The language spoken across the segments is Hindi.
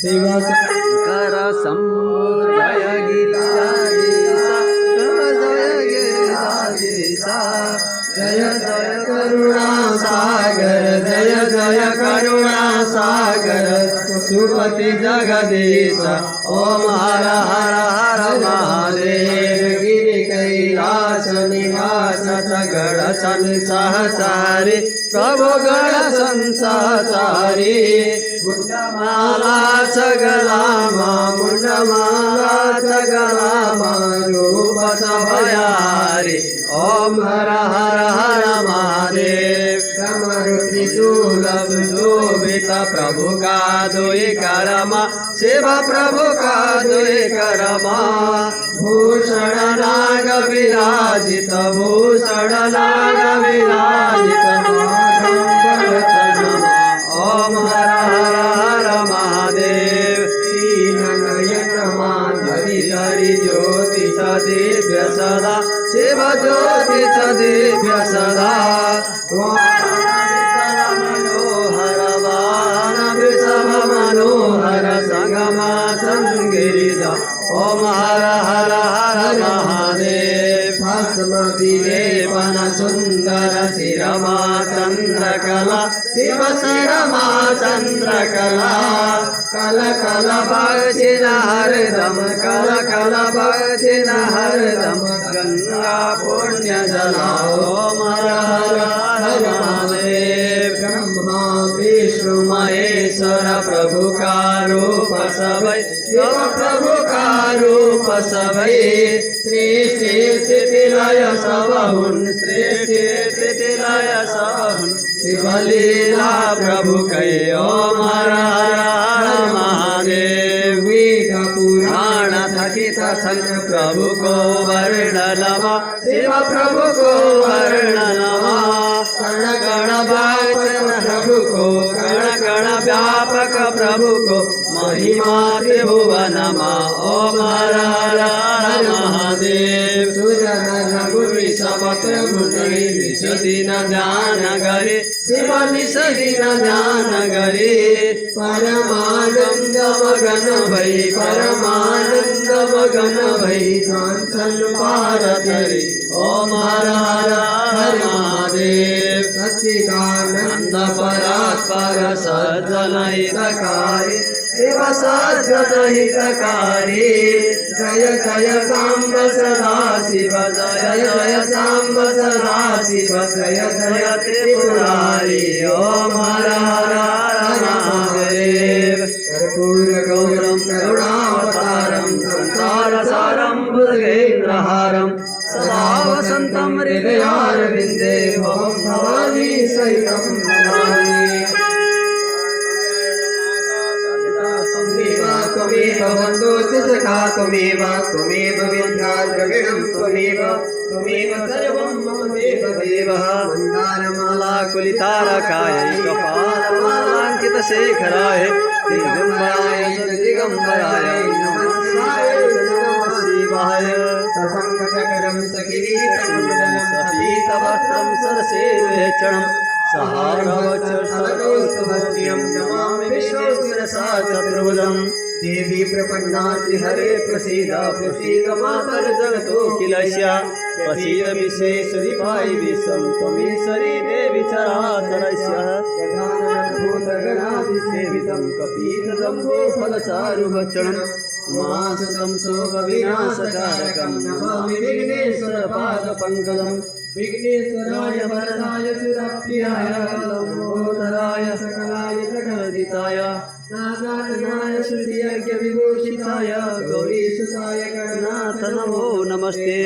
कर संबोधय गिरिजाधीशा जय जय करुणा सागर जय जय करुणा सागर सुपति जगदीश ओम हर हर हर महादेव गिरि कैलास निवास गण संसारी प्रभु गण संसारी मुंडमाला सगलामा मुंडमाला सगलामा रूप भयारी ओम हर हर हर महादेव त्रिशूल सुशोभित प्रभु का दुई करमा शिव प्रभु का दुई करमा भूषण नाग विराजित भूषण नाग विराजित ओम हर हर हर महादेव नयन माधुरी हरि ज्योति दिव्य सदा शिव ज्योति दिव्य सदा मनोहर वाहन वृषभ मनोहर संगमा संगिरिजा ओम हर हर हर महादेव भस्म विलेपन सुंदर शिरमा चंद्रकला शिव शिरमा चंद्रकला कल कल भक्षिण हरदम कल कल भक्षिण हरदम गंगा पुण्य जला ओम हर हर हर महादेव ब्रह्मा विष्णु महेश्वर प्रभु का रूप सबई प्रभु का रूप सबई सृष्टि स्थिति लय सबहुन सृष्टि स्थिति लय सबहुन शिव लीला प्रभु कै ओम हर हर हर महादेव वेद पुराण थकित छंद प्रभु को वर्णनमा शिव प्रभु को वर्णनमा कण कण वाचन प्रभु को कण कण व्यापक प्रभु को महिमा त्रिभुवनमा ओम हर हर हर महादेव सुजन रघु ऋषभ प्रभु निषदिन ध्यान करे शिव निषदिन ध्यान करे परमानंद मगन भई परमानंद मगन भई सांसन पार धरे ओम हर हर हर महादेव सच्चिदानंद परात्पर सज्जन हितकारी शिव सज्जन हितकारी जय जय सांब सदा शिव जय जय सांब सदा शिव जय जय त्रिपुरारी ओम हर हर हर महादेव कर्पूर गौरम करुणावतारम संसार सारम भुजगेन्द्रहारम सदा वसंतम हृदयारविंदे भवं भवानी सहितं नमामि त्वमेव बन्धो सखा त्वमेव विद्याद्रविणं त्वमेव सर्वं मम देवदेवः मन्दारमाला कुलितारकायै कपालमालाङ्कितशेखराय दिगम्बराय दिगम्बराय नमः शिवाय सशङ्खचक्रं सकिरीटकुण्डलं सपीतवस्त्रं सरसेवेक्षणं सहारवचस्तवस्तुभस्यं नमामि विश्वशिरसा चतुर्भुजं देवी प्रपन्नाति हरे प्रसीद प्रसीद मातर जगतोऽखिलस्य प्रसीद विश्वेश्वरीभाय विश्वं त्वमीश्वरी देवी चराचरस्य गजाननभूतगणाधिसेवितं कपीतजम्बो फलचारुभक्षणं उमासुतं शोकविनाशकारकं नमामि विघ्नेश्वरपादपङ्कजं विघ्नेश्वराय वरदाय सुरप्रियाय लम्बोदराय सकलाय जगदिताय नागाननाय श्रुतियज्ञविभूषिताय गौरीसुताय गणनाथ नमो नमस्ते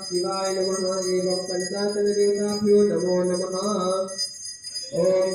शिवाय नमः एवं पंचाशत देवताभ्यो नमो नमः ओम